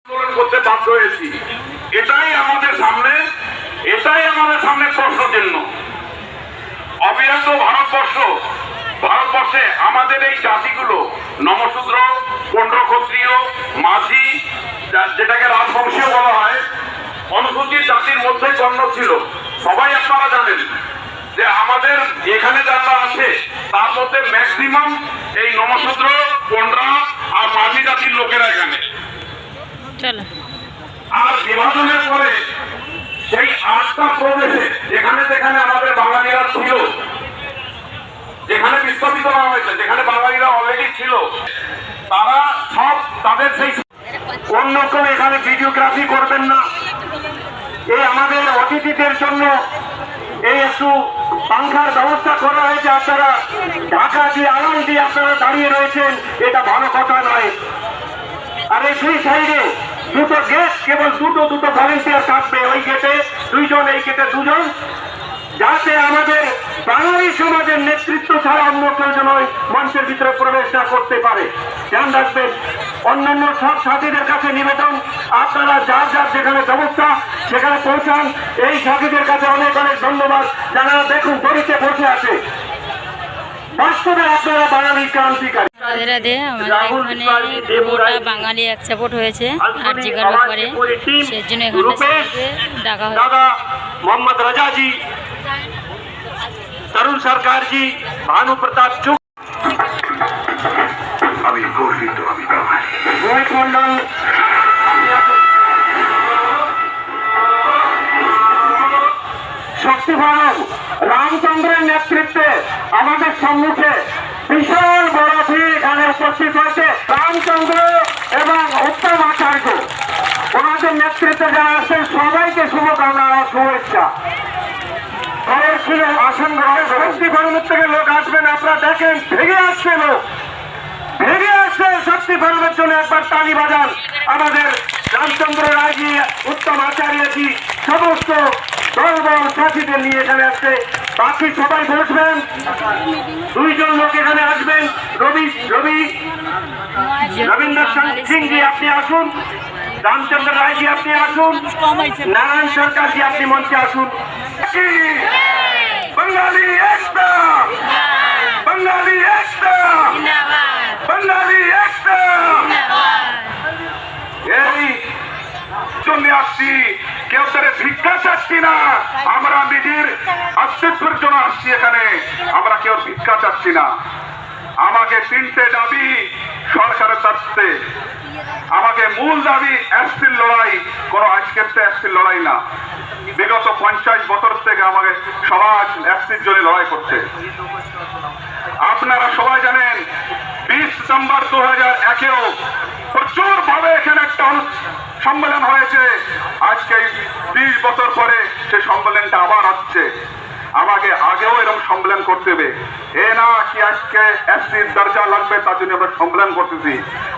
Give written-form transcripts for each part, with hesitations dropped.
আন্দোলন করতে বাধ্য হয়েছি। এটাই আমাদের সামনে প্রশ্ন চিহ্ন। অবিরত ভারতবর্ষে আমাদের এই জাতিগুলো নমশূদ্র, পণ্ড ক্ষত্রিয়, মাঝি, যেটাকে রাজবংশীয় বলা হয়, অনুসূচিত জাতির মধ্যে জন্ম ছিল। সবাই আপনারা জানেন যে আমাদের এখানে যারা আছে তার মধ্যে ম্যাক্সিমাম এই নমশূদ্র, পণ্ডা আর মাঝি জাতির লোকেরা এখানে। আর বিভাজনের পরে সেই 8টা প্রদেশে যেখানে আমাদের বাঙালিরা ছিল, যেখানে বিস্তাপিত করা হয়েছে, যেখানে বাঙালিরা অলরেডি ছিল, তারা সব তাদের সেই অন্য কেউ এখানে ভিডিওগ্রাফি করবেন না। এই আমাদের অতিথিদের জন্য এই একটু পাংখার ব্যবস্থা করা হয়েছে। আপনারা ঢাকা দিয়ে আড়াল দিয়ে আপনারা দাঁড়িয়ে রয়েছেন, এটা ভালো কথা নয়। আর এই দুই সাইডে দুটো গেট, কেবল দুটো ভলেন্টিয়ার থাকবে। ওই গেটে 2 জন, এই গেটে 2 জন, যাতে আমাদের বাঙালি সমাজের নেতৃত্ব ছাড়া অন্য কেউ যেন ওই মঞ্চের ভিতরে প্রবেশ না করতে পারে, ধ্যান রাখবেন। অন্যান্য সব সাথীদের কাছে নিবেদন, আপনারা যার যেখানে ব্যবস্থা সেখানে পৌঁছান। এই সাথীদের কাছে অনেক ধন্যবাদ, যারা দেখুন দড়িতে বসে আছে। বাস্তবে আপনারা বাঙালি ক্রান্তিকারী। বাঙালি এক সাপোর্ট হয়েছে আরজিকার ব্যাপারে, সেই জন্য এখানে ডাকা হয়। দাদা মোহাম্মদ রাজা জি, তরুণ সরকার জি, ভানু প্রতাপ চুপ, আমি গর্বিত, আমি রোহিত মন্ডল, শক্তিভানব রামচন্দ্রের নেতৃত্বে আমাদের সম্মুখে বিশাল বড় ভিড় এখানে উপস্থিত হয়েছে। রামচন্দ্র এবং উত্তম আচার্য, ওনাদের নেতৃত্বে যারা আছেন সবাইকে শুভকামনা ও শুভেচ্ছা। ঘরের ছিল আসন গ্রহণ, শক্তিভানবের থেকে লোক আসবেন, আপনারা দেখেন ভেঙে আসছে লোক, ভেঙে আসছে। শক্তিভানবের জন্য একবার তালি বাজান। আমাদের রামচন্দ্র রায়জি, উত্তম আচার্যজি, সমস্ত দলবল সাথীদের নিয়ে এখানে আসছে। বাকি সবাই বসবেন। 2 জন লোক এখানে আসবেন। রবীন্দ্র সিংজি আপনি আসুন, রামচন্দ্র রায়জি আপনি আসুন, নারায়ণ সরকারজি আপনি মঞ্চে আসুন। বাঙালি একটা, বাঙালি একটা, বাঙালি একটা। এই চলে আসছি, কেউ তারা ভিক্ষা চাচ্ছি না, আমরা নিজের অস্তিত্বের জন্য আসছি এখানে, আমরা কেউ ভিক্ষা চাচ্ছি না। আমাকে 3টে দাবি সরকারের তরফে, আমাকে মূল দাবি এসটির লড়াই, কোনো আজকের তো এসটির লড়াই না, বিগত 50 বছর থেকে আমাকে সমাজ এসটির জন্য লড়াই করছে। আপনারা সবাই জানেন 20 ডিসেম্বর 2001-এও প্রচুর ভাবে এখানে একটা সম্মেলন হয়েছে। আজকে 20 বছর পরে সেই সম্মেলনটা আবার হচ্ছে। আমাকে আগেও এরকম সম্মেলন করতে হবে, এ না কি আজকে এসটির দরজা লাগবে তার জন্য আমরা সম্মেলন করতেছি।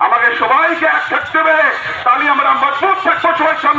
আমাকে সবাইকে এক থাকতে হবে, তাহলে আমরা মজবুত থাকবো সবাই সামনে।